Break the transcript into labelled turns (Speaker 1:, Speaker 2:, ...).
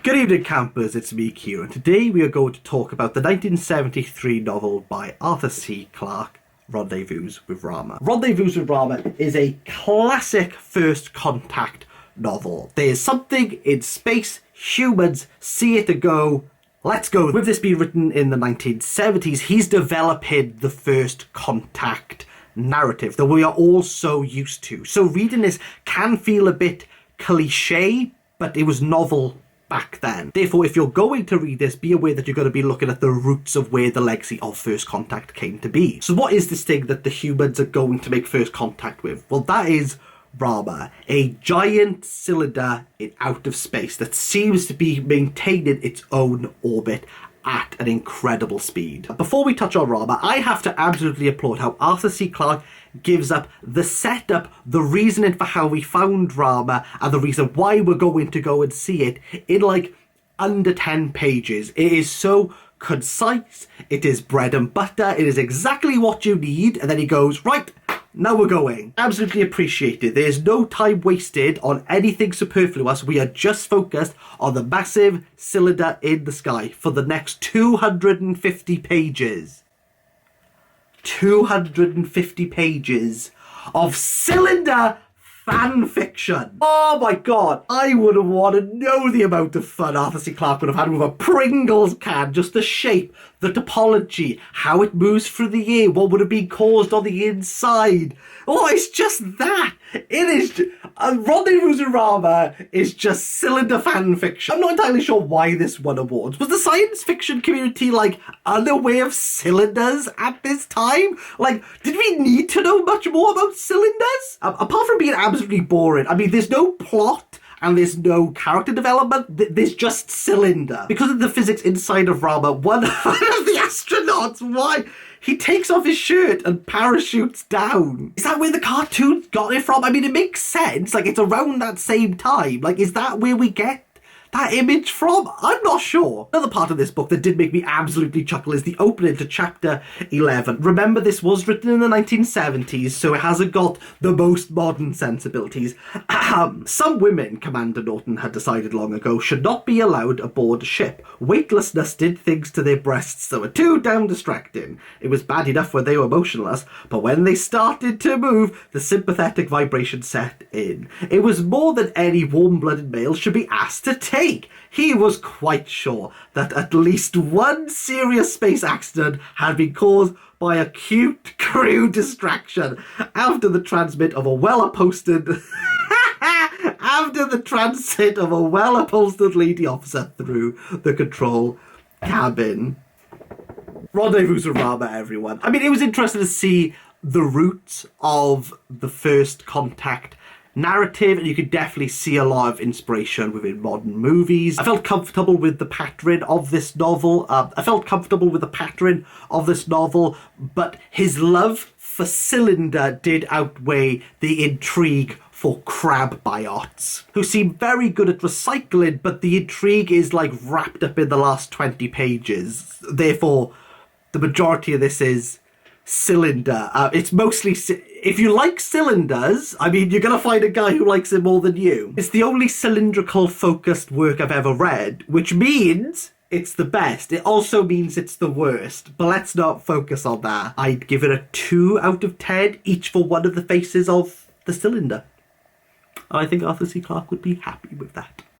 Speaker 1: Good evening, campers, it's me, Kieran. Today we are going to talk about the 1973 novel by Arthur C. Clarke, Rendezvous with Rama. Rendezvous with Rama is a classic first contact novel. There's something in space, humans see it and go, let's go. With this being written in the 1970s, he's developing the first contact narrative that we are all so used to. So reading this can feel a bit cliche, but it was novel back then. Therefore, if you're going to read this, be aware that you're going to be looking at the roots of where the legacy of First Contact came to be. So what is this thing that the humans are going to make first contact with? Well, that is Rama, a giant cylinder in outer space that seems to be maintaining its own orbit at an incredible speed. Before we touch on Rama, I have to absolutely applaud how Arthur C. Clarke gives up the setup, the reasoning for how we found Rama, and the reason why we're going to go and see it in like under 10 pages. It is so concise, it is bread and butter, it is exactly what you need, and then he goes, right, now we're going. Absolutely appreciated. There's no time wasted on anything superfluous. We are just focused on the massive cylinder in the sky for the next 250 pages. 250 pages of cylinder fan fiction. Oh my god, I would have wanted to know the amount of fun Arthur C. Clarke would have had with a Pringles can, just the shape, the topology, how it moves through the air, what would have been caused on the inside. Oh, it's just that. It is, Rendezvous with Rama is just cylinder fan fiction. I'm not entirely sure why this won awards. Was the science fiction community like unaware of cylinders at this time? Like, did we need to know much more about cylinders? Apart from being absolutely boring, I mean, there's no plot and there's no character development, there's just cylinder. Because of the physics inside of Rama, one of the astronauts, why? He takes off his shirt and parachutes down. Is that where the cartoon got it from? I mean, it makes sense. Like, it's around that same time. Like, is that where we get that image from? I'm not sure. Another part of this book that did make me absolutely chuckle is the opening to chapter 11. Remember, this was written in the 1970s, so it hasn't got the most modern sensibilities. Some women, Commander Norton had decided long ago, should not be allowed aboard a ship. Weightlessness did things to their breasts that were too damn distracting. It was bad enough when they were motionless, but when they started to move, the sympathetic vibration set in. It was more than any warm-blooded male should be asked to take. He was quite sure that at least one serious space accident had been caused by acute crew distraction after the transit of a well-upholstered lady officer through the control cabin. Rendezvous with Rama, everyone. I mean, it was interesting to see the roots of the First Contact narrative, and you could definitely see a lot of inspiration within modern movies. I felt comfortable with the pattern of this novel. But his love for cylinder did outweigh the intrigue for crab biots, who seem very good at recycling, but the intrigue is like wrapped up in the last 20 pages. Therefore, the majority of this is cylinder. It's mostly, if you like cylinders, I mean, you're gonna find a guy who likes it more than you. It's the only cylindrical focused work I've ever read, which means it's the best. It also means it's the worst, but let's not focus on that. I'd give it a 2 out of 10, each for one of the faces of the cylinder. I think Arthur C. Clarke would be happy with that.